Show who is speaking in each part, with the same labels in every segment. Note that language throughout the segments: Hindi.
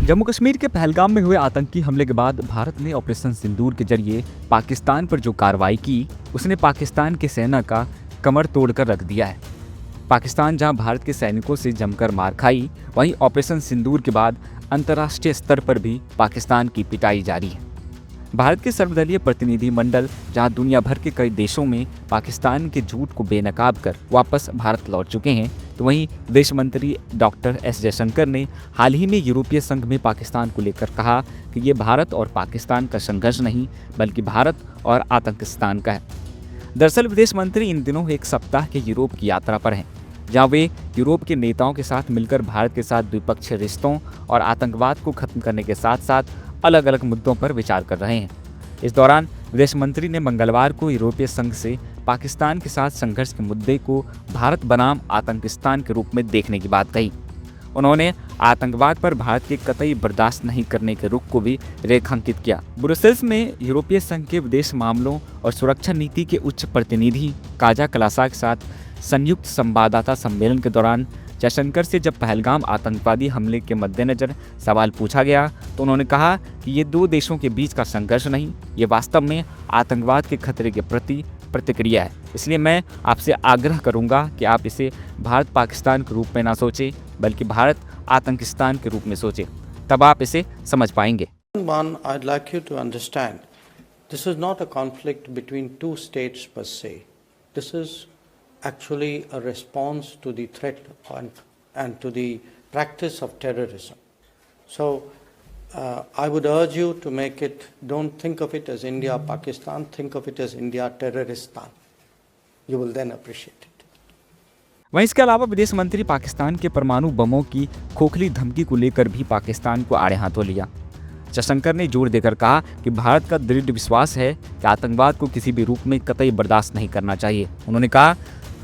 Speaker 1: जम्मू कश्मीर के पहलगाम में हुए आतंकी हमले के बाद भारत ने ऑपरेशन सिंदूर के जरिए पाकिस्तान पर जो कार्रवाई की, उसने पाकिस्तान की सेना का कमर तोड़कर रख दिया है। पाकिस्तान जहां भारत के सैनिकों से जमकर मार खाई, वहीं ऑपरेशन सिंदूर के बाद अंतर्राष्ट्रीय स्तर पर भी पाकिस्तान की पिटाई जारी है। भारत के सर्वदलीय प्रतिनिधि मंडल जहां दुनिया भर के कई देशों में पाकिस्तान के झूठ को बेनकाब कर वापस भारत लौट चुके हैं, तो वहीं विदेश मंत्री डॉक्टर एस जयशंकर ने हाल ही में यूरोपीय संघ में पाकिस्तान को लेकर कहा कि ये भारत और पाकिस्तान का संघर्ष नहीं, बल्कि भारत और आतंकिस्तान का है। दरअसल विदेश मंत्री इन दिनों एक सप्ताह के यूरोप की यात्रा पर हैं, जहां वे यूरोप के नेताओं के साथ मिलकर भारत के साथ द्विपक्षीय रिश्तों और आतंकवाद को खत्म करने के साथ साथ अलग अलग मुद्दों पर विचार कर रहे हैं। इस दौरान विदेश मंत्री ने मंगलवार को यूरोपीय संघ से पाकिस्तान के साथ संघर्ष के मुद्दे को भारत बनाम आतंकिस्तान के रूप में देखने की बात कही। उन्होंने आतंकवाद पर भारत के कतई बर्दाश्त नहीं करने के रुख को भी रेखांकित किया। ब्रुसेल्स में यूरोपीय संघ के विदेश मामलों और सुरक्षा नीति के उच्च प्रतिनिधि काजा कलासा के साथ संयुक्त संवाददाता सम्मेलन के दौरान जयशंकर से जब पहलगाम आतंकवादी हमले के मद्देनजर सवाल पूछा गया, तो उन्होंने कहा कि ये दो देशों के बीच का संघर्ष नहीं, ये वास्तव में आतंकवाद के खतरे के प्रति प्रतिक्रिया है। इसलिए मैं आपसे आग्रह करूंगा कि आप इसे भारत पाकिस्तान के रूप में ना सोचें, बल्कि भारत आतंकिस्तान के रूप में सोचें, तब आप इसे समझ पाएंगे।
Speaker 2: One, I'd like you to understand, this is not a conflict between two states per se. This is actually a response to the threat and to the practice of terrorism. So I would urge you to make it, don't think of it as India-Pakistan, think of it as India-Terroristan. You will then appreciate it.
Speaker 1: वहीं इसके अलावा विदेश मंत्री पाकिस्तान के परमाणु बमों की खोखली धमकी को लेकर भी पाकिस्तान को आड़े हाथों लिया। जयशंकर ने जोर देकर कहा कि भारत का दृढ़ विश्वास है कि आतंकवाद को किसी भी रूप में कतई बर्दाश्त नहीं करना चाहिए। उन्होंने कहा,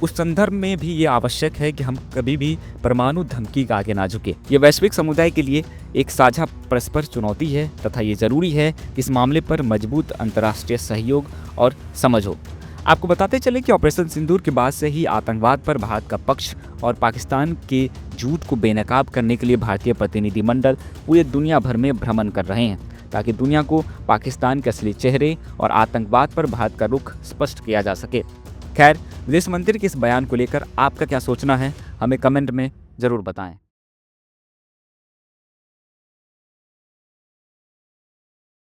Speaker 1: उस संदर्भ में भी ये आवश्यक है कि हम कभी भी परमाणु धमकी के आगे ना झुके। ये वैश्विक समुदाय के लिए एक साझा परस्पर चुनौती है तथा ये जरूरी है कि इस मामले पर मजबूत अंतर्राष्ट्रीय सहयोग और समझ हो। आपको बताते चले कि ऑपरेशन सिंदूर के बाद से ही आतंकवाद पर भारत का पक्ष और पाकिस्तान के झूठ को बेनकाब करने के लिए भारतीय प्रतिनिधिमंडल पूरे दुनिया भर में भ्रमण कर रहे हैं, ताकि दुनिया को पाकिस्तान के असली चेहरे और आतंकवाद पर भारत का रुख स्पष्ट किया जा सके। खैर, विदेश मंत्री के इस बयान को लेकर आपका क्या सोचना है, हमें कमेंट में जरूर बताएं।